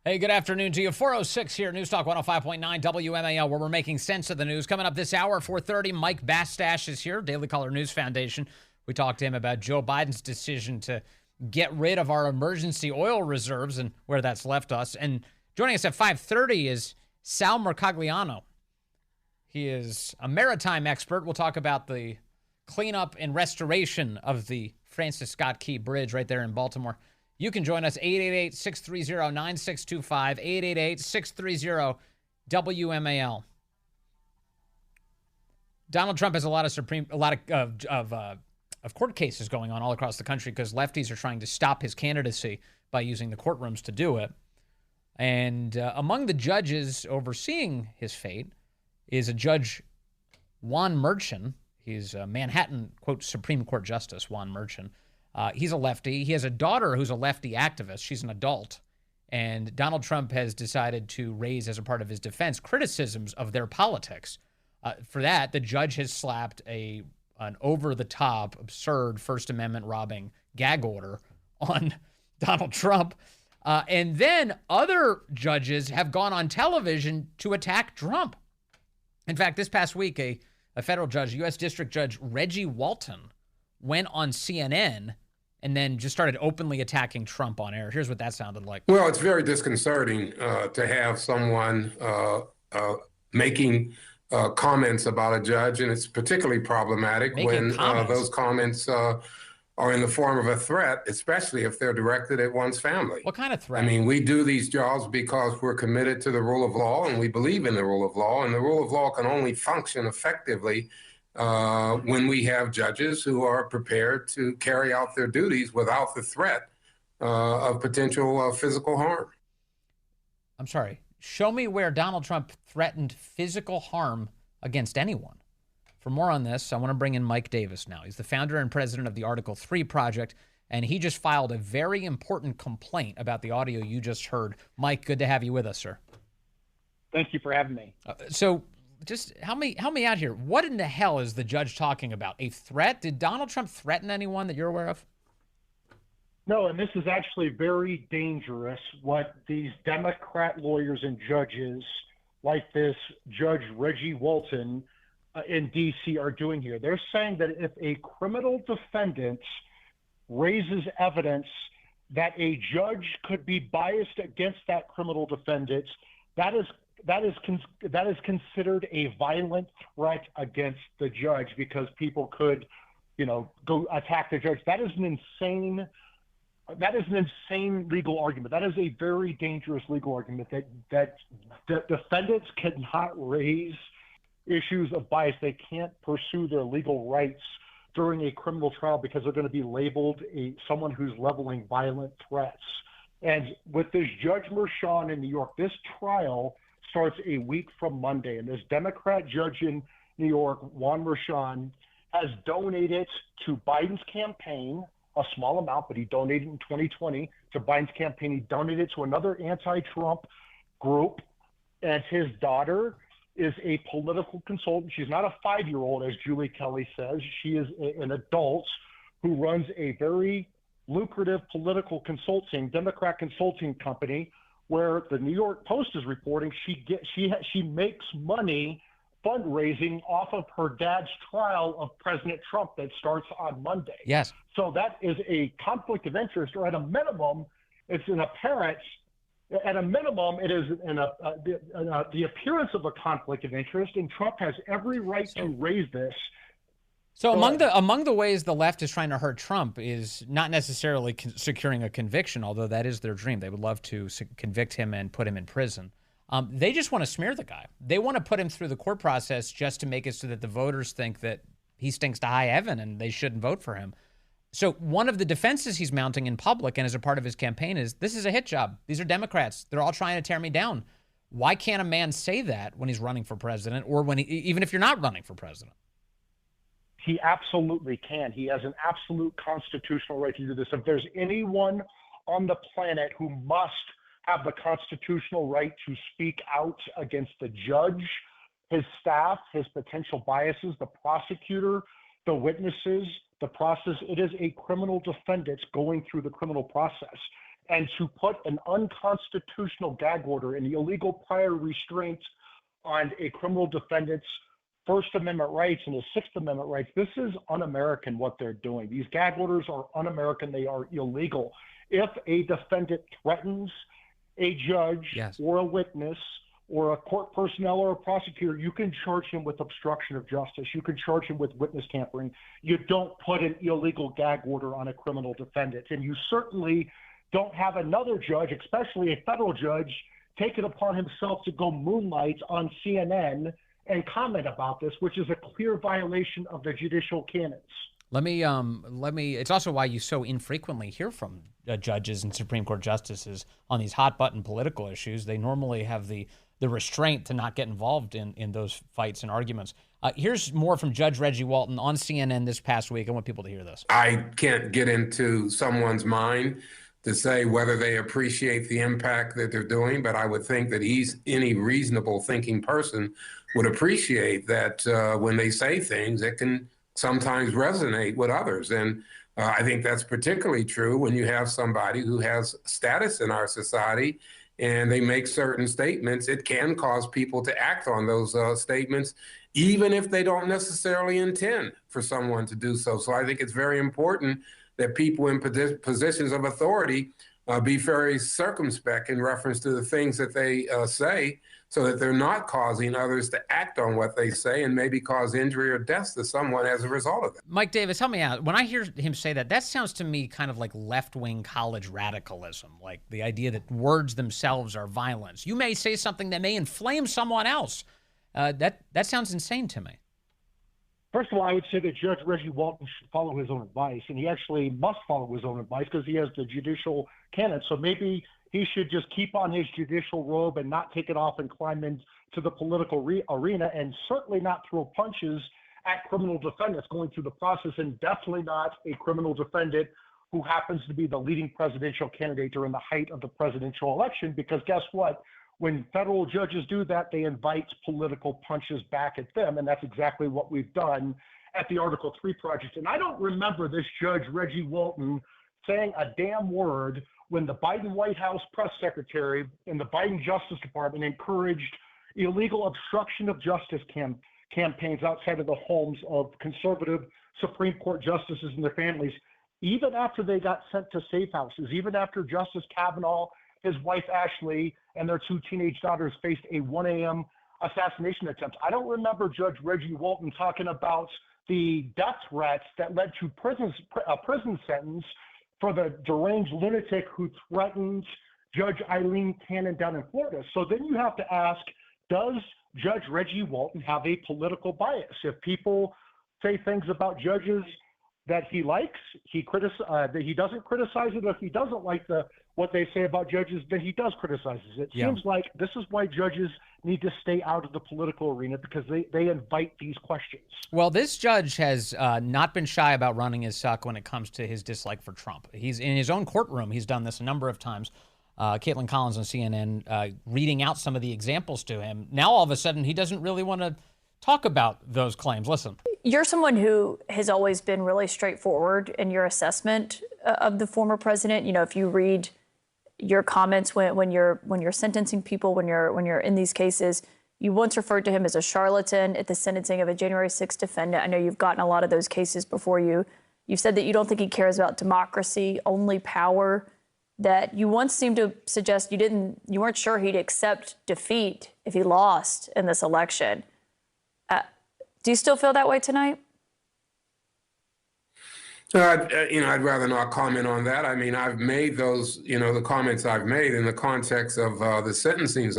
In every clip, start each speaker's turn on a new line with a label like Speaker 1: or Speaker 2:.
Speaker 1: Hey, good afternoon to you. 406 here, News Talk 105.9 WMAL, where we're making sense of the news. Coming up this hour, 4:30, Mike Bastash is here, Daily Caller News Foundation. We talked to him about Joe Biden's decision to get rid of our emergency oil reserves and where that's left us. And joining us at 5:30 is Sal Mercogliano. He is a maritime expert. We'll talk about the cleanup and restoration of the Francis Scott Key Bridge right there in Baltimore. You can join us, 888-630-9625, 888-630-WMAL. Donald Trump has a lot of court cases going on all across the country because lefties are trying to stop his candidacy by using the courtrooms to do it. And among the judges overseeing his fate is a Judge Juan Merchan. He's a Manhattan, quote, Supreme Court Justice, Juan Merchan. He's a lefty. He has a daughter who's a lefty activist. She's an adult. And Donald Trump has decided to raise, as a part of his defense, criticisms of their politics. For that, the judge has slapped an over-the-top, absurd First Amendment robbing gag order on Donald Trump. And then other judges have gone on television to attack Trump. In fact, this past week, a federal judge, U.S. District Judge Reggie Walton, went on CNN and then just started openly attacking Trump on air. Here's what that sounded like.
Speaker 2: Well, it's very disconcerting to have someone making comments about a judge, and it's particularly problematic when those comments are in the form of a threat, especially if they're directed at one's family.
Speaker 1: What kind of threat?
Speaker 2: I mean, we do these jobs because we're committed to the rule of law, and we believe in the rule of law, and the rule of law can only function effectively when we have judges who are prepared to carry out their duties without the threat of potential physical harm.
Speaker 1: I'm sorry. Show me where Donald Trump threatened physical harm against anyone. For more on this, I want to bring in Mike Davis now. He's the founder and president of the Article 3 Project, and he just filed a very important complaint about the audio you just heard. Mike, good to have you with us, sir.
Speaker 3: Thank you for having me.
Speaker 1: So just help me out here. What in the hell is the judge talking about? A threat? Did Donald Trump threaten anyone that you're aware of?
Speaker 3: No, and this is actually very dangerous, what these Democrat lawyers and judges like this Judge Reggie Walton in D.C. are doing here. They're saying that if a criminal defendant raises evidence that a judge could be biased against that criminal defendant, that is considered a violent threat against the judge because people could, go attack the judge. That is an insane legal argument. That is a very dangerous legal argument that defendants cannot raise issues of bias. They can't pursue their legal rights during a criminal trial because they're going to be labeled someone who's leveling violent threats. And with this Judge Merchan in New York, this trial starts a week from Monday, and this Democrat judge in New York, Juan Merchan, has donated to Biden's campaign a small amount, but he donated in 2020 to Biden's campaign. He donated to another anti-Trump group, and his daughter is a political consultant. She's not a 5-year-old, as Julie Kelly says. She is an adult who runs a very lucrative political consulting, Democrat consulting company, where the New York Post is reporting she makes money fundraising off of her dad's trial of President Trump that starts on Monday.
Speaker 1: Yes.
Speaker 3: So that is a conflict of interest, or at a minimum, it's an apparent. At a minimum, it is the appearance of a conflict of interest, and Trump has every right to raise this.
Speaker 1: So among the ways the left is trying to hurt Trump is not necessarily securing a conviction, although that is their dream. They would love to convict him and put him in prison. They just want to smear the guy. They want to put him through the court process just to make it so that the voters think that he stinks to high heaven and they shouldn't vote for him. So one of the defenses he's mounting in public and as a part of his campaign is, this is a hit job. These are Democrats. They're all trying to tear me down. Why can't a man say that when he's running for president, or when even if you're not running for president?
Speaker 3: He absolutely can. He has an absolute constitutional right to do this. If there's anyone on the planet who must have the constitutional right to speak out against the judge, his staff, his potential biases, the prosecutor, the witnesses, the process, it is a criminal defendant going through the criminal process. and to put an unconstitutional gag order, an illegal prior restraint on a criminal defendant's First Amendment rights and his Sixth Amendment rights. This is un-American what they're doing. These gag orders are un-American. They are illegal. If a defendant threatens a judge or a witness or a court personnel or a prosecutor, you can charge him with obstruction of justice. You can charge him with witness tampering. You don't put an illegal gag order on a criminal defendant. And you certainly don't have another judge, especially a federal judge, take it upon himself to go moonlight on CNN and comment about this, which is a clear violation of the judicial canons.
Speaker 1: Let me, it's also why you so infrequently hear from judges and Supreme Court justices on these hot button political issues. They normally have the restraint to not get involved in those fights and arguments. Here's more from Judge Reggie Walton on CNN this past week. I want people to hear this.
Speaker 2: I can't get into someone's mind to say whether they appreciate the impact that they're doing, but I would think that any reasonable thinking person would appreciate that when they say things that can sometimes resonate with others. And I think that's particularly true when you have somebody who has status in our society and they make certain statements. It can cause people to act on those statements, even if they don't necessarily intend for someone to do so. So I think it's very important that people in positions of authority be very circumspect in reference to the things that they say, so that they're not causing others to act on what they say and maybe cause injury or death to someone as a result of it.
Speaker 1: Mike Davis, help me out. When I hear him say that, that sounds to me kind of like left-wing college radicalism, like the idea that words themselves are violence. You may say something that may inflame someone else. That sounds insane to me.
Speaker 3: First of all, I would say that Judge Reggie Walton should follow his own advice, and he actually must follow his own advice because he has the judicial canon. So maybe he should just keep on his judicial robe and not take it off and climb into the political arena, and certainly not throw punches at criminal defendants going through the process, and definitely not a criminal defendant who happens to be the leading presidential candidate during the height of the presidential election. Because guess what? When federal judges do that, they invite political punches back at them, and that's exactly what we've done at the Article 3 project. And I don't remember this Judge Reggie Walton saying a damn word when the Biden White House press secretary and the Biden Justice Department encouraged illegal obstruction of justice campaigns outside of the homes of conservative Supreme Court justices and their families, even after they got sent to safe houses, even after Justice Kavanaugh, his wife Ashley, and their two teenage daughters faced a 1 a.m. assassination attempt. I don't remember Judge Reggie Walton talking about the death threats that led to a prison sentence for the deranged lunatic who threatened Judge Eileen Cannon down in Florida. So then you have to ask, does Judge Reggie Walton have a political bias? If people say things about judges that he likes, that he doesn't criticize it. If he doesn't like what they say about judges, then he does criticize it. It seems like this is why judges need to stay out of the political arena, because they invite these questions.
Speaker 1: Well, this judge has not been shy about running his suck when it comes to his dislike for Trump. He's in his own courtroom. He's done this a number of times. Caitlin Collins on CNN reading out some of the examples to him. Now, all of a sudden, he doesn't really want to talk about those claims. Listen.
Speaker 4: You're someone who has always been really straightforward in your assessment of the former president. You know, if you read your comments when you're sentencing people, when you're in these cases, you once referred to him as a charlatan at the sentencing of a January 6th defendant. I know you've gotten a lot of those cases before you. You've said that you don't think he cares about democracy, only power. That you once seemed to suggest you weren't sure he'd accept defeat if he lost in this election. Do you still feel that way tonight?
Speaker 2: I'd rather not comment on that. I mean, I've made those, the comments I've made in the context of the sentencings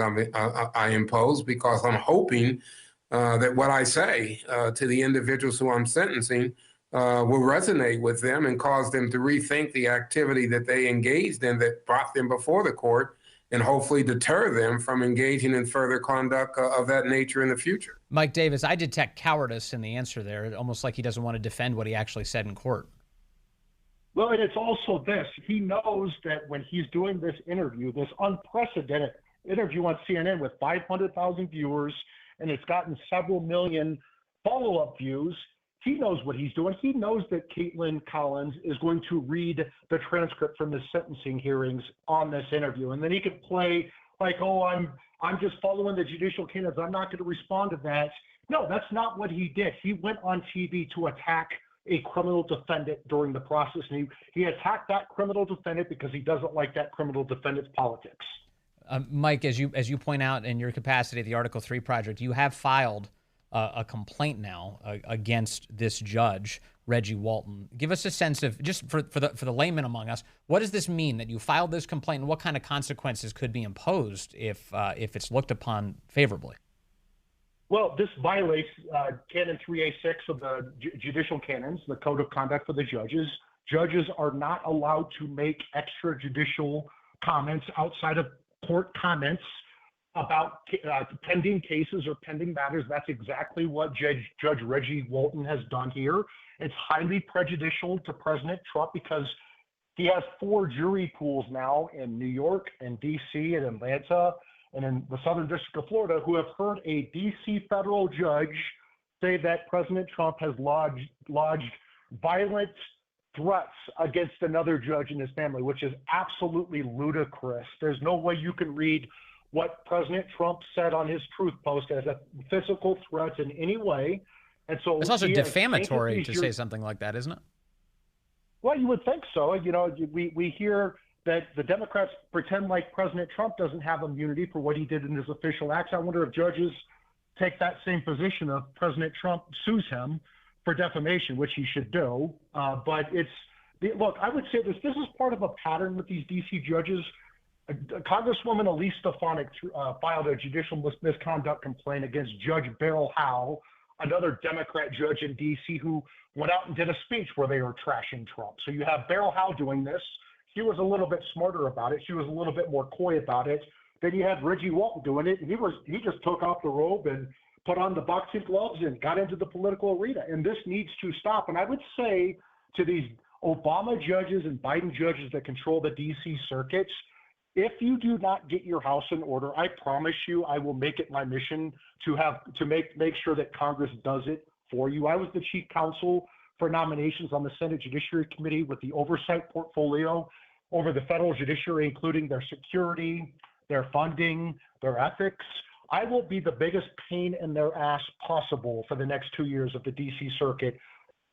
Speaker 2: I impose, because I'm hoping that what I say to the individuals who I'm sentencing will resonate with them and cause them to rethink the activity that they engaged in that brought them before the court, and hopefully deter them from engaging in further conduct of that nature in the future.
Speaker 1: Mike Davis, I detect cowardice in the answer there, almost like he doesn't want to defend what he actually said in court.
Speaker 3: Well, and it's also this. He knows that when he's doing this interview, this unprecedented interview on CNN with 500,000 viewers, and it's gotten several million follow-up views, he knows what he's doing. He knows that Caitlin Collins is going to read the transcript from the sentencing hearings on this interview. And then he could play like, oh, I'm just following the judicial canons. I'm not going to respond to that. No, that's not what he did. He went on TV to attack a criminal defendant during the process. And he attacked that criminal defendant because he doesn't like that criminal defendant's politics.
Speaker 1: Mike, as you point out in your capacity at the Article 3 Project, you have filed a complaint now against this judge, Reggie Walton. Give us a sense of, just for the layman among us, what does this mean that you filed this complaint, and what kind of consequences could be imposed if it's looked upon favorably?
Speaker 3: Well, this violates Canon 3A6 of the judicial canons, the Code of Conduct for the judges. Judges are not allowed to make extrajudicial comments outside of court comments about pending cases or pending matters. That's exactly what Judge Reggie Walton has done here. It's highly prejudicial to President Trump because he has 4 jury pools now in New York and D.C. and Atlanta and in the Southern District of Florida who have heard a D.C. federal judge say that President Trump has lodged violent threats against another judge and his family, which is absolutely ludicrous. There's no way you can read what President Trump said on his truth post as a physical threat in any way. And so
Speaker 1: it's also defamatory to say something like that, isn't it?
Speaker 3: Well, you would think so. You know, we hear that the Democrats pretend like President Trump doesn't have immunity for what he did in his official acts. I wonder if judges take that same position of President Trump sues him for defamation, which he should do. But look, I would say this is part of a pattern with these D.C. judges. Congresswoman Elise Stefanik filed a judicial misconduct complaint against Judge Beryl Howe, another Democrat judge in D.C. who went out and did a speech where they were trashing Trump. So you have Beryl Howe doing this. She was a little bit smarter about it. She was a little bit more coy about it. Then you had Reggie Walton doing it, and he just took off the robe and put on the boxing gloves and got into the political arena. And this needs to stop. And I would say to these Obama judges and Biden judges that control the D.C. circuits, if you do not get your house in order, I promise you I will make it my mission to make sure that Congress does it for you. I was the chief counsel for nominations on the Senate Judiciary Committee with the oversight portfolio over the federal judiciary, including their security, their funding, their ethics. I will be the biggest pain in their ass possible for the next 2 years if the D.C. Circuit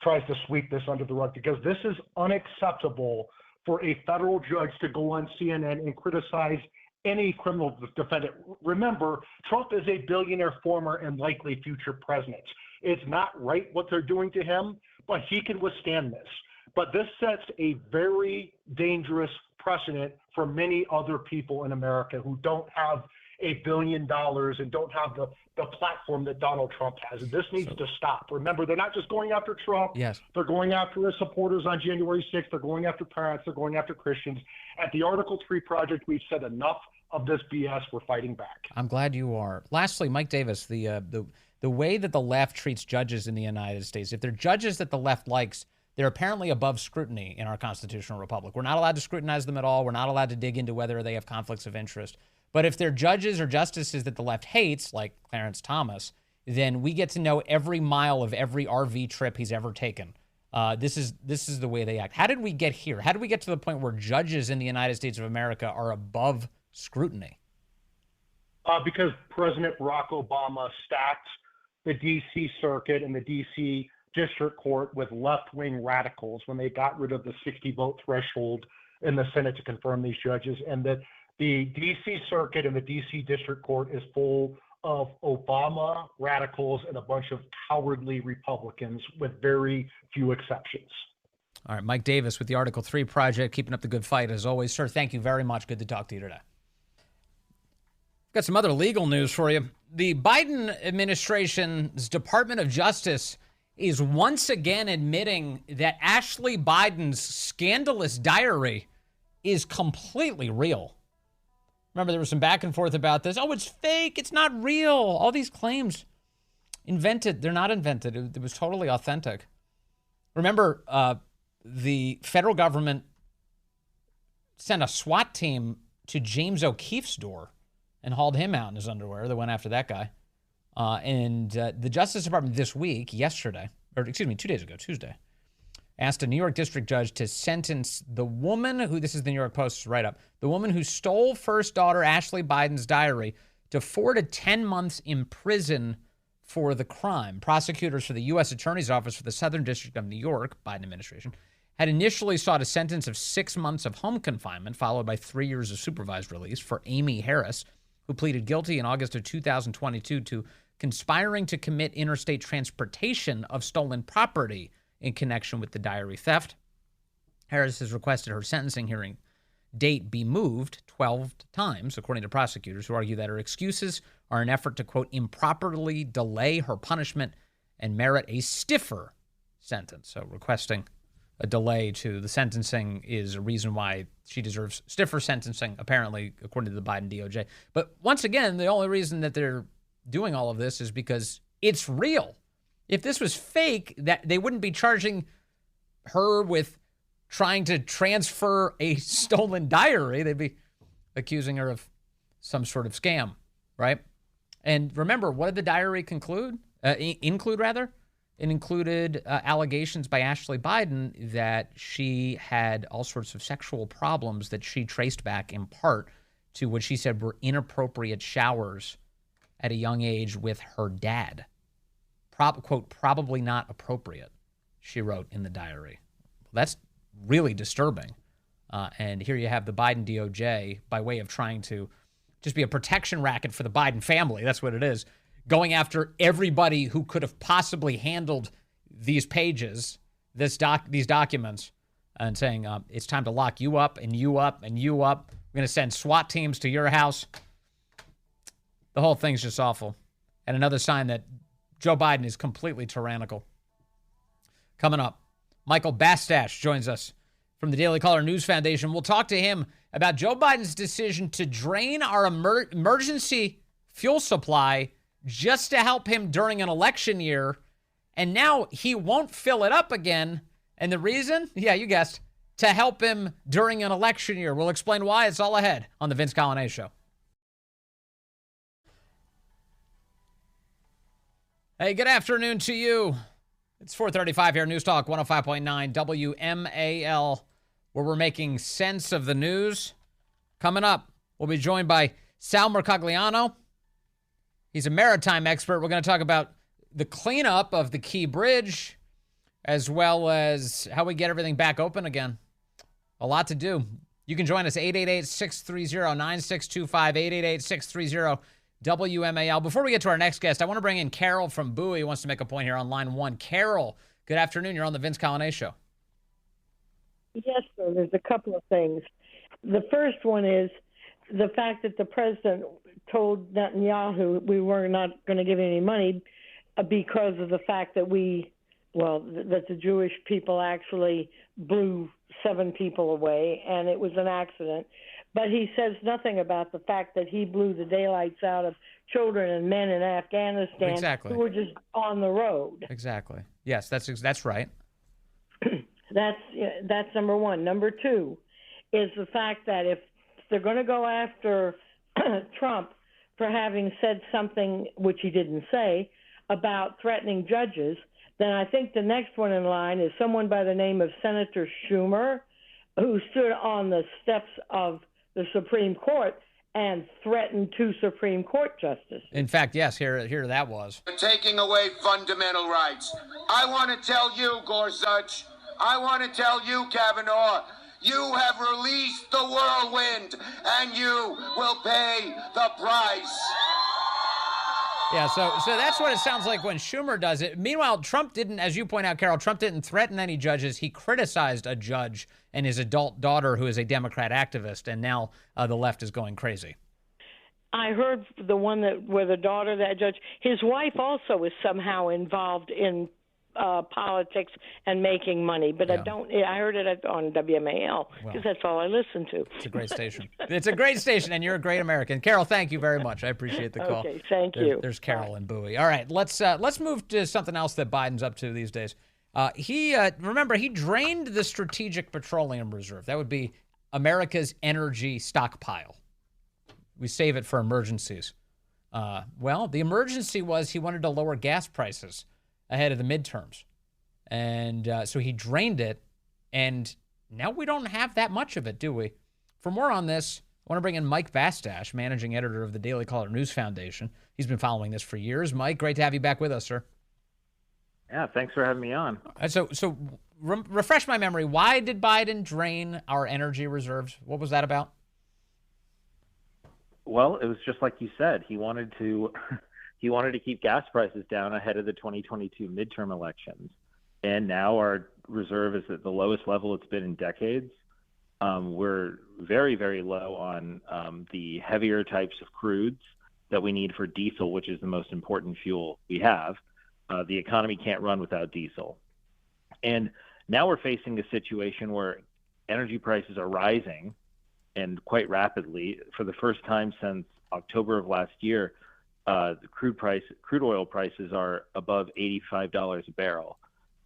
Speaker 3: tries to sweep this under the rug, because this is unacceptable for a federal judge to go on CNN and criticize any criminal defendant. Remember, Trump is a billionaire former and likely future president. It's not right what they're doing to him, but he can withstand this. But this sets a very dangerous precedent for many other people in America who don't have $1 billion and don't have the platform that Donald Trump has. And this needs to stop. Remember, they're not just going after Trump.
Speaker 1: Yes.
Speaker 3: They're going after his supporters on January 6th. They're going after parents. They're going after Christians. At the Article 3 Project, we've said enough of this BS. We're fighting back.
Speaker 1: I'm glad you are. Lastly, Mike Davis, the way that the left treats judges in the United States, if they're judges that the left likes, they're apparently above scrutiny in our constitutional republic. We're not allowed to scrutinize them at all. We're not allowed to dig into whether they have conflicts of interest. But if they're judges or justices that the left hates, like Clarence Thomas, then we get to know every mile of every RV trip he's ever taken. This is the way they act. How did we get here? How did we get to the point where judges in the United States of America are above scrutiny?
Speaker 3: Because President Barack Obama stacked the D.C. Circuit and the D.C. District Court with left-wing radicals when they got rid of the 60-vote threshold in the Senate to confirm these judges, and that the D.C. Circuit and the D.C. District Court is full of Obama radicals and a bunch of cowardly Republicans with very few exceptions.
Speaker 1: All right, Mike Davis with the Article 3 Project, keeping up the good fight as always. Sir, thank you very much. Good to talk to you today. Got some other legal news for you. The Biden administration's Department of Justice is once again admitting that Ashley Biden's scandalous diary is completely real. Remember, there was some back and forth about this. Oh, it's fake. It's not real. All these claims invented. They're not invented. It was totally authentic. Remember, the federal government sent a SWAT team to James O'Keefe's door and hauled him out in his underwear. They went after that guy. And the Justice Department this week, yesterday, 2 days ago, Tuesday, asked a New York district judge to sentence the woman who, this is the New York Post's write-up, the woman who stole first daughter Ashley Biden's diary to 4 to 10 months in prison for the crime. Prosecutors for the U.S. Attorney's Office for the Southern District of New York, Biden administration, had initially sought a sentence of 6 months of home confinement, followed by 3 years of supervised release for Amy Harris, who pleaded guilty in August of 2022 to conspiring to commit interstate transportation of stolen property in connection with the diary theft. Harris has requested her sentencing hearing date be moved 12 times, according to prosecutors, who argue that her excuses are an effort to, quote, improperly delay her punishment and merit a stiffer sentence. So requesting a delay to the sentencing is a reason why she deserves stiffer sentencing, apparently, according to the Biden DOJ. But once again, the only reason that they're doing all of this is because it's real. If this was fake, that they wouldn't be charging her with trying to transfer a stolen diary. They'd be accusing her of some sort of scam, right? And remember, what did the diary include? It included allegations by Ashley Biden that she had all sorts of sexual problems that she traced back in part to what she said were inappropriate showers at a young age with her dad. Quote, probably not appropriate, she wrote in the diary. That's really disturbing. And here you have the Biden DOJ, by way of trying to just be a protection racket for the Biden family, that's what it is, going after everybody who could have possibly handled these pages, these documents, and saying, it's time to lock you up and you up and you up. We're going to send SWAT teams to your house. The whole thing's just awful. And another sign that Joe Biden is completely tyrannical. Coming up, Michael Bastash joins us from the Daily Caller News Foundation. We'll talk to him about Joe Biden's decision to drain our emergency fuel supply just to help him during an election year. And now he won't fill it up again. And the reason? Yeah, you guessed. To help him during an election year. We'll explain why. It's all ahead on the Vince Coglianese Show. Hey, good afternoon to you. It's 4:35 here, News Talk 105.9 WMAL, where we're making sense of the news. Coming up, we'll be joined by Sal Mercogliano. He's a maritime expert. We're going to talk about the cleanup of the Key Bridge, as well as how we get everything back open again. A lot to do. You can join us, 888-630-9625, 888-630-WMAL. Before we get to our next guest, I want to bring in Carol from Bowie, who wants to make a point here on line one. Carol, good afternoon. You're on the Vince Coglianese Show.
Speaker 5: Yes, sir. There's a couple of things. The first one is the fact that the president told Netanyahu we were not going to give any money because of the fact that that the Jewish people actually blew 7 people away, and it was an accident. But he says nothing about the fact that he blew the daylights out of children and men in Afghanistan
Speaker 1: Exactly.
Speaker 5: who were just on the road.
Speaker 1: Exactly. Yes, that's right.
Speaker 5: That's number one. Number two is the fact that if they're going to go after Trump for having said something, which he didn't say, about threatening judges, then I think the next one in line is someone by the name of Senator Schumer, who stood on the steps of the Supreme Court and threatened 2 Supreme Court justices.
Speaker 1: In fact, yes, here that was.
Speaker 6: Taking away fundamental rights. I want to tell you, Gorsuch, I want to tell you, Kavanaugh, you have released the whirlwind, and you will pay the price.
Speaker 1: Yeah, so that's what it sounds like when Schumer does it. Meanwhile, Trump didn't, as you point out, Carol, Trump didn't threaten any judges. He criticized a judge and his adult daughter, who is a Democrat activist, and now the left is going crazy.
Speaker 5: I heard the one where the daughter of that judge, his wife also is somehow involved in politics and making money, but
Speaker 1: Yeah.
Speaker 5: I heard it on WMAL because that's all I listen to.
Speaker 1: It's a great station. It's a great station, and you're a great American. Carol, thank you very much. I appreciate the call.
Speaker 5: Okay, thank you.
Speaker 1: There's Carol and Bowie. All right, let's move to something else that Biden's up to these days. He drained the Strategic Petroleum Reserve. That would be America's energy stockpile. We save it for emergencies. The emergency was he wanted to lower gas prices ahead of the midterms. And so he drained it, and now we don't have that much of it, do we? For more on this, I want to bring in Mike Bastash, managing editor of the Daily Caller News Foundation. He's been following this for years. Mike, great to have you back with us, sir.
Speaker 7: Yeah, thanks for having me on.
Speaker 1: So refresh my memory. Why did Biden drain our energy reserves? What was that about?
Speaker 7: Well, it was just like you said. He wanted to keep gas prices down ahead of the 2022 midterm elections. And now our reserve is at the lowest level it's been in decades. We're very, very low on the heavier types of crudes that we need for diesel, which is the most important fuel we have. The economy can't run without diesel. And now we're facing a situation where energy prices are rising, and quite rapidly. For the first time since October of last year, the crude oil prices are above $85 a barrel.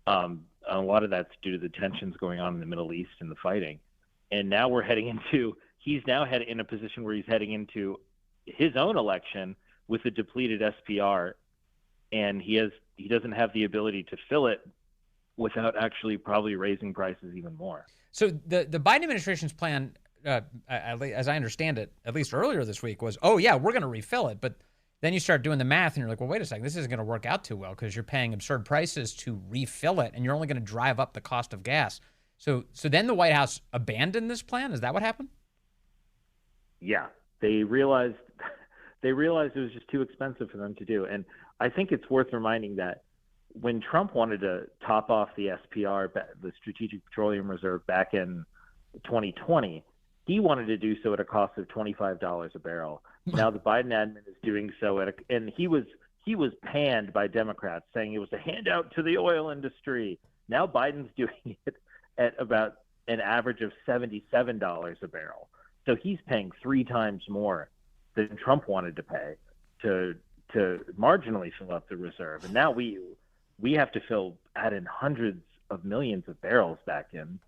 Speaker 7: A lot of that's due to the tensions going on in the Middle East and the fighting. And now he's now in a position where he's heading into his own election with a depleted SPR, and he doesn't have the ability to fill it without actually probably raising prices even more.
Speaker 1: So the Biden administration's plan, as I understand it, at least earlier this week, was, oh, yeah, we're going to refill it. But then you start doing the math, and you're like, well, wait a second, this isn't going to work out too well because you're paying absurd prices to refill it, and you're only going to drive up the cost of gas. So then the White House abandoned this plan? Is that what happened?
Speaker 7: Yeah, they realized it was just too expensive for them to do. And I think it's worth reminding that when Trump wanted to top off the SPR, the Strategic Petroleum Reserve, back in 2020, he wanted to do so at a cost of $25 a barrel. Now the Biden admin is doing so and he was panned by Democrats, saying it was a handout to the oil industry. Now Biden's doing it at about an average of $77 a barrel. So he's paying 3 times more than Trump wanted to pay to marginally fill up the reserve. And now we have to add in hundreds of millions of barrels back in.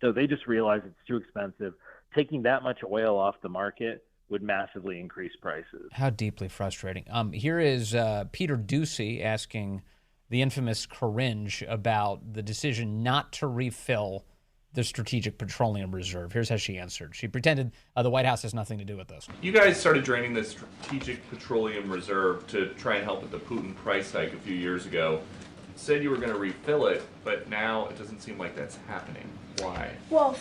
Speaker 7: So they just realized it's too expensive. Taking that much oil off the market would massively increase prices.
Speaker 1: How deeply frustrating. Here is Peter Ducey asking the infamous Coringe about the decision not to refill the Strategic Petroleum Reserve. Here's how she answered. She pretended the White House has nothing to do with this.
Speaker 8: You guys started draining the Strategic Petroleum Reserve to try and help with the Putin price hike a few years ago. Said you were going to refill it, but now it doesn't seem like that's happening. Why?
Speaker 9: Well,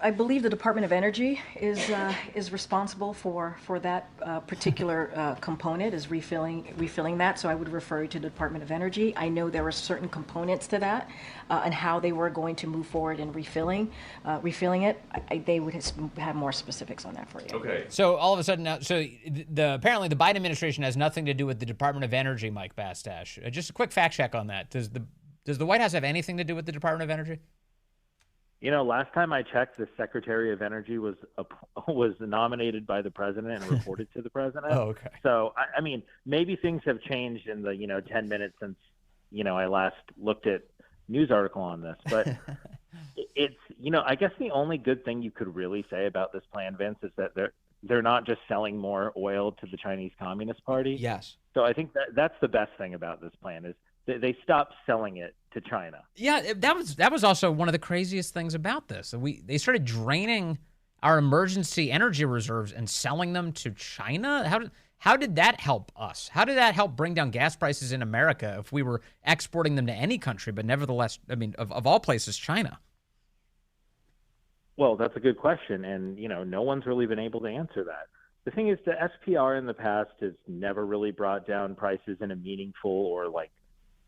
Speaker 9: I believe the Department of Energy is responsible for that particular component, is refilling that. So I would refer you to the Department of Energy. I know there were certain components to that, and how they were going to move forward in refilling it. They would have more specifics on that for you.
Speaker 8: Okay.
Speaker 1: So all of a sudden now, apparently the Biden administration has nothing to do with the Department of Energy, Mike Bastash. Just a quick fact check on that. Does the White House have anything to do with the Department of Energy?
Speaker 7: You know, last time I checked, the Secretary of Energy was nominated by the president and reported to the president.
Speaker 1: Oh, okay. So,
Speaker 7: I mean, maybe things have changed in the 10 minutes since I last looked at news article on this. But it's I guess the only good thing you could really say about this plan, Vince, is that they're not just selling more oil to the Chinese Communist Party.
Speaker 1: Yes.
Speaker 7: So I think that's the best thing about this plan is they stopped selling it to China.
Speaker 1: Yeah, that was also one of the craziest things about this. They started draining our emergency energy reserves and selling them to China. How did that help us? How did that help bring down gas prices in America if we were exporting them to any country, but nevertheless, I mean, of all places, China?
Speaker 7: Well, that's a good question, and no one's really been able to answer that. The thing is, the SPR in the past has never really brought down prices in a meaningful or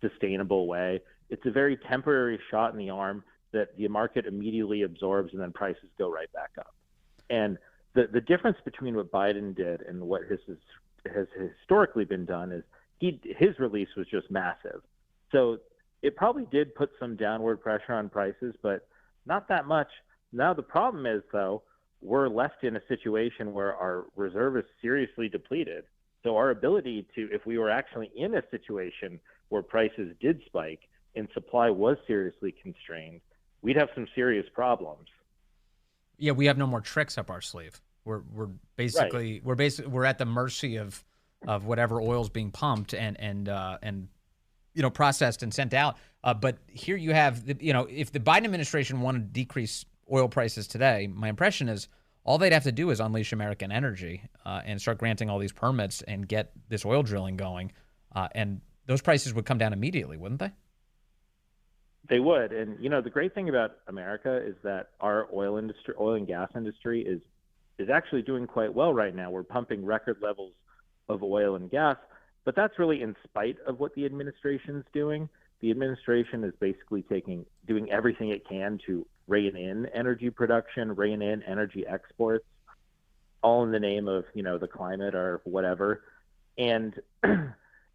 Speaker 7: sustainable way. It's a very temporary shot in the arm that the market immediately absorbs, and then prices go right back up. And the difference between what Biden did and what has historically been done is his release was just massive. So it probably did put some downward pressure on prices, but not that much. Now the problem is, though, we're left in a situation where our reserve is seriously depleted. So our ability to, if we were actually in a situation where prices did spike and supply was seriously constrained, we'd have some serious problems.
Speaker 1: Yeah, we have no more tricks up our sleeve. We're basically
Speaker 7: right.
Speaker 1: we're at the mercy of whatever oil's being pumped and processed and sent out. But here you have, if the Biden administration wanted to decrease oil prices today, my impression is all they'd have to do is unleash American energy and start granting all these permits and get this oil drilling going. And those prices would come down immediately, wouldn't they?
Speaker 7: They would. And, the great thing about America is that our oil and gas industry is actually doing quite well right now. We're pumping record levels of oil and gas, but that's really in spite of what the administration's doing. The administration is basically doing everything it can to rein in energy production, rein in energy exports, all in the name of, the climate or whatever. And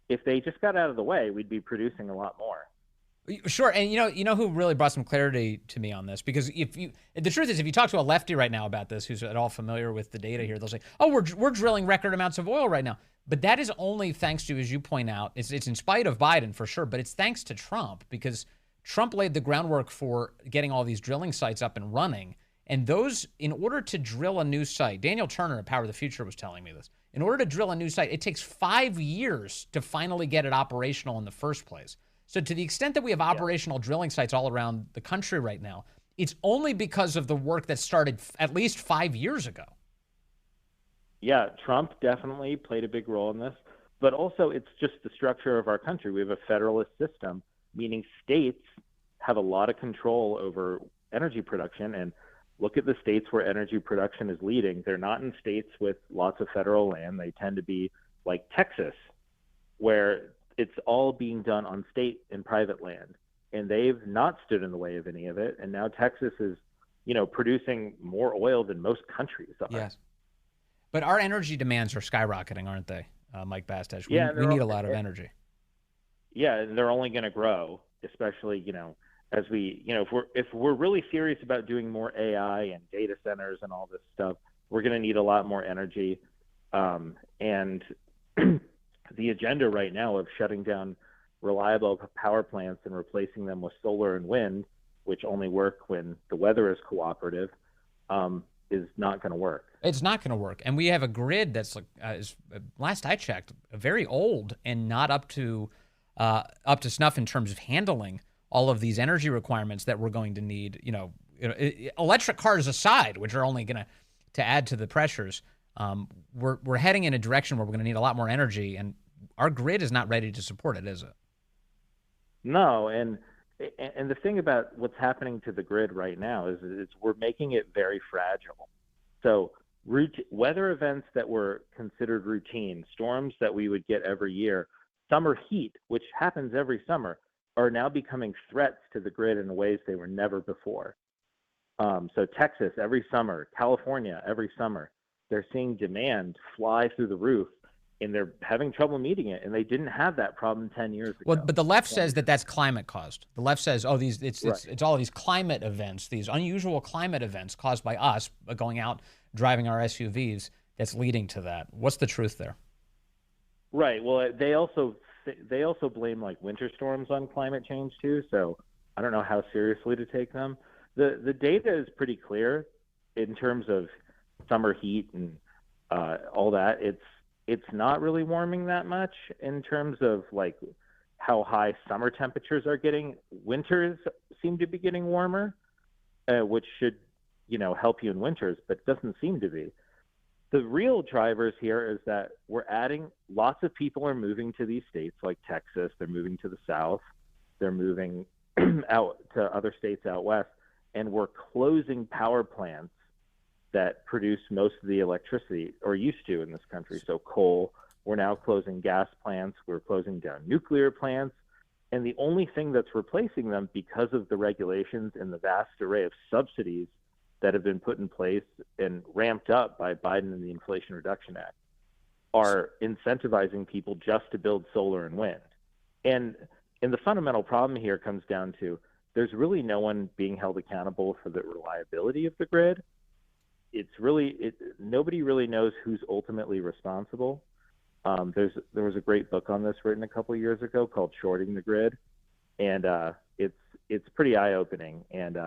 Speaker 7: if they just got out of the way, we'd be producing a lot more.
Speaker 1: Sure, and you know who really brought some clarity to me on this, because the truth is, if you talk to a lefty right now about this, who's at all familiar with the data here, they'll say, "Oh, we're drilling record amounts of oil right now," but that is only thanks to, as you point out, it's in spite of Biden for sure, but it's thanks to Trump, because Trump laid the groundwork for getting all these drilling sites up and running, and those, in order to drill a new site, Daniel Turner at Power of the Future was telling me this. In order to drill a new site, it takes 5 years to finally get it operational in the first place. So to the extent that we have operational drilling sites all around the country right now, it's only because of the work that started at least 5 years ago.
Speaker 7: Yeah, Trump definitely played a big role in this, but also it's just the structure of our country. We have a federalist system, meaning states have a lot of control over energy production. And look at the states where energy production is leading. They're not in states with lots of federal land. They tend to be like Texas, where it's all being done on state and private land, and they've not stood in the way of any of it. And now Texas is, producing more oil than most countries are.
Speaker 1: Yes. But our energy demands are skyrocketing, aren't they, Mike Bastage?
Speaker 7: Yeah,
Speaker 1: we need a lot of energy.
Speaker 7: Yeah, and they're only going to grow, especially, as we, if we're really serious about doing more AI and data centers and all this stuff, we're going to need a lot more energy. And the agenda right now of shutting down reliable power plants and replacing them with solar and wind, which only work when the weather is cooperative, is not going to work.
Speaker 1: It's not going to work. And we have a grid that's, last I checked, very old and not up to snuff in terms of handling all of these energy requirements that we're going to need. Electric cars aside, which are only going to add to the pressures. We're heading in a direction where we're going to need a lot more energy, and our grid is not ready to support it, is it?
Speaker 7: No, and the thing about what's happening to the grid right now is we're making it very fragile. So weather events that were considered routine, storms that we would get every year, summer heat, which happens every summer, are now becoming threats to the grid in ways they were never before. So Texas every summer, California every summer, they're seeing demand fly through the roof, and they're having trouble meeting it. And they didn't have that problem 10 years ago.
Speaker 1: Well, but the left says that that's climate caused. The left says, oh, it's all of these climate events, these unusual climate events caused by us going out, driving our SUVs, that's leading to that. What's the truth there?
Speaker 7: Right. Well, they also blame like winter storms on climate change too. So I don't know how seriously to take them. The data is pretty clear in terms of summer heat and all that. It's not really warming that much in terms of like how high summer temperatures are getting. Winters seem to be getting warmer, which should, help you in winters, but it doesn't seem to be. The real drivers here is that we're adding, lots of people are moving to these states like Texas. They're moving to the South. They're moving out to other states out west, and we're closing power plants that produce most of the electricity, or used to in this country. So coal, we're now closing gas plants, we're closing down nuclear plants, and the only thing that's replacing them, because of the regulations and the vast array of subsidies that have been put in place and ramped up by Biden and the Inflation Reduction Act, are incentivizing people just to build solar and wind. And the fundamental problem here comes down to there's really no one being held accountable for the reliability of the grid. Nobody really knows who's ultimately responsible. There was a great book on this written a couple of years ago called Shorting the Grid, and it's pretty eye-opening. And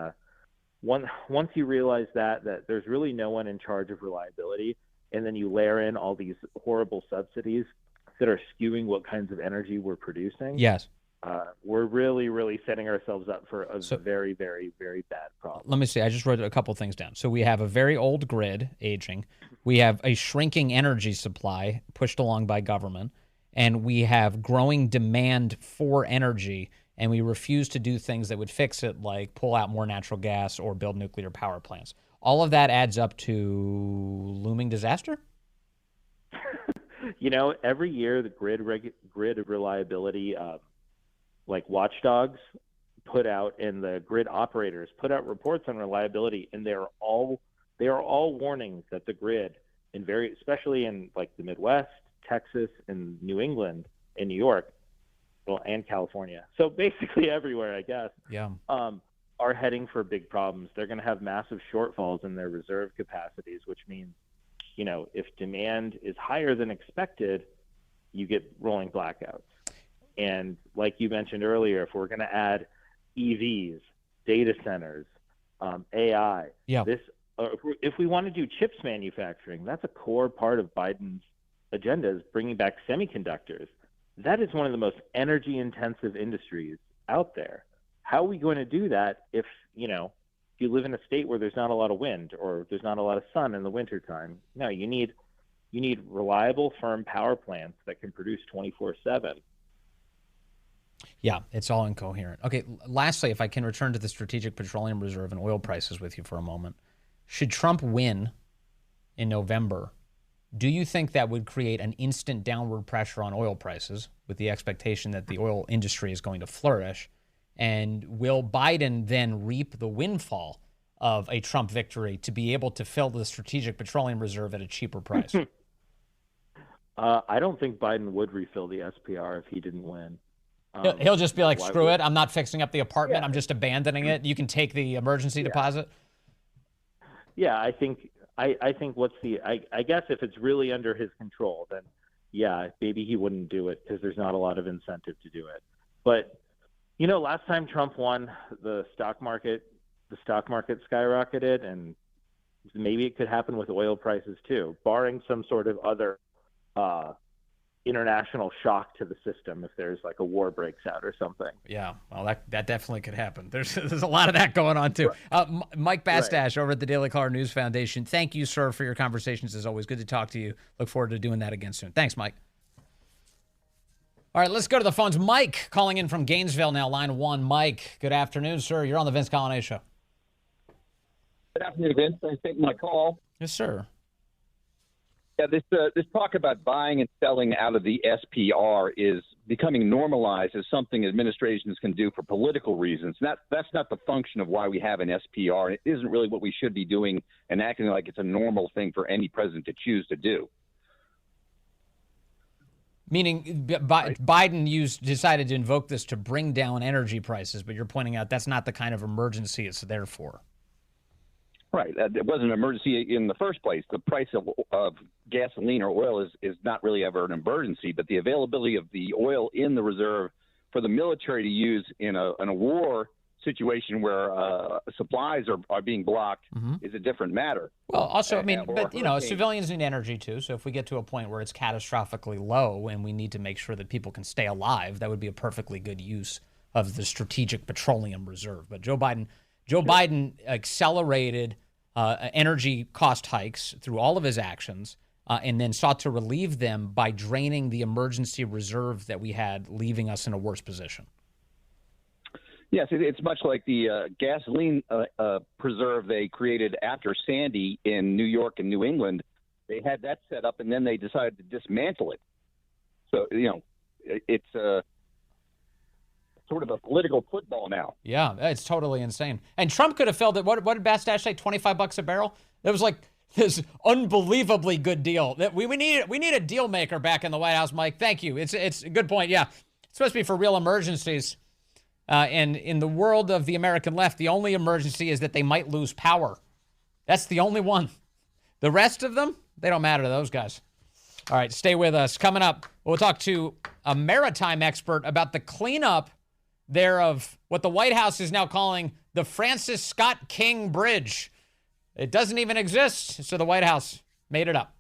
Speaker 7: once you realize that there's really no one in charge of reliability, and then you layer in all these horrible subsidies that are skewing what kinds of energy we're producing.
Speaker 1: Yes.
Speaker 7: we're really, really setting ourselves up for a very, very, very bad problem.
Speaker 1: Let me see. I just wrote a couple things down. So we have a very old grid aging. We have a shrinking energy supply pushed along by government. And we have growing demand for energy. And we refuse to do things that would fix it, like pull out more natural gas or build nuclear power plants. All of that adds up to looming disaster?
Speaker 7: Every year the grid reliability like watchdogs put out, and the grid operators put out reports on reliability, and they are all warning that the grid, especially in like the Midwest, Texas, and New England, and New York, and California, so basically everywhere, I guess, are heading for big problems. They're going to have massive shortfalls in their reserve capacities, which means, if demand is higher than expected, you get rolling blackouts. And like you mentioned earlier, if we're going to add EVs, data centers, AI, if we want to do chips manufacturing, that's a core part of Biden's agenda, is bringing back semiconductors. That is one of the most energy-intensive industries out there. How are we going to do that if you live in a state where there's not a lot of wind or there's not a lot of sun in the wintertime? No, you need reliable, firm power plants that can produce 24/7.
Speaker 1: Yeah, it's all incoherent. Okay, lastly, if I can return to the Strategic Petroleum Reserve and oil prices with you for a moment. Should Trump win in November, do you think that would create an instant downward pressure on oil prices with the expectation that the oil industry is going to flourish? And will Biden then reap the windfall of a Trump victory to be able to fill the Strategic Petroleum Reserve at a cheaper price?
Speaker 7: I don't think Biden would refill the SPR if he didn't win.
Speaker 1: He'll just be like, screw it. I'm not fixing up the apartment. I'm just abandoning it. You can take the emergency deposit.
Speaker 7: Yeah, I think I guess if it's really under his control, then maybe he wouldn't do it because there's not a lot of incentive to do it. But last time Trump won, the stock market skyrocketed, and maybe it could happen with oil prices too, barring some sort of other international shock to the system, if there's like a war breaks out or something.
Speaker 1: Yeah, well, that definitely could happen. There's a lot of that going on too. Mike Bastash over at the Daily Caller News Foundation. Thank you, sir, for your conversations. As always, good to talk to you. Look forward to doing that again soon. Thanks, Mike. All right, let's go to the phones. Mike calling in from Gainesville now, line 1. Mike, good afternoon, sir. You're on the Vince Coglianese Show.
Speaker 10: Good afternoon, Vince. Thanks for taking my call.
Speaker 1: Yes, sir.
Speaker 10: Yeah, this talk about buying and selling out of the SPR is becoming normalized as something administrations can do for political reasons. That's not the function of why we have an SPR. It isn't really what we should be doing and acting like it's a normal thing for any president to choose to do.
Speaker 1: Meaning Biden decided to invoke this to bring down energy prices, but you're pointing out that's not the kind of emergency it's there for.
Speaker 10: Right. It wasn't an emergency in the first place. The price of gasoline or oil is not really ever an emergency, but the availability of the oil in the reserve for the military to use in a war situation where supplies are being blocked is a different matter.
Speaker 1: Well, also, civilians need energy too. So if we get to a point where it's catastrophically low and we need to make sure that people can stay alive, that would be a perfectly good use of the Strategic Petroleum Reserve. But Joe Biden accelerated energy cost hikes through all of his actions and then sought to relieve them by draining the emergency reserve that we had, leaving us in a worse position.
Speaker 10: Yes, it's much like the gasoline preserve they created after Sandy in New York and New England. They had that set up, and then they decided to dismantle it. So, it's sort of a political football now.
Speaker 1: Yeah, it's totally insane. And Trump could have filled it. What did Bastash say? $25 a barrel? It was like this unbelievably good deal. We need a deal maker back in the White House, Mike. Thank you. It's a good point. Yeah, it's supposed to be for real emergencies. And in the world of the American left, the only emergency is that they might lose power. That's the only one. The rest of them, they don't matter to those guys. All right, stay with us. Coming up, we'll talk to a maritime expert about the cleanup there of what the White House is now calling the Francis Scott King Bridge. It doesn't even exist, so the White House made it up.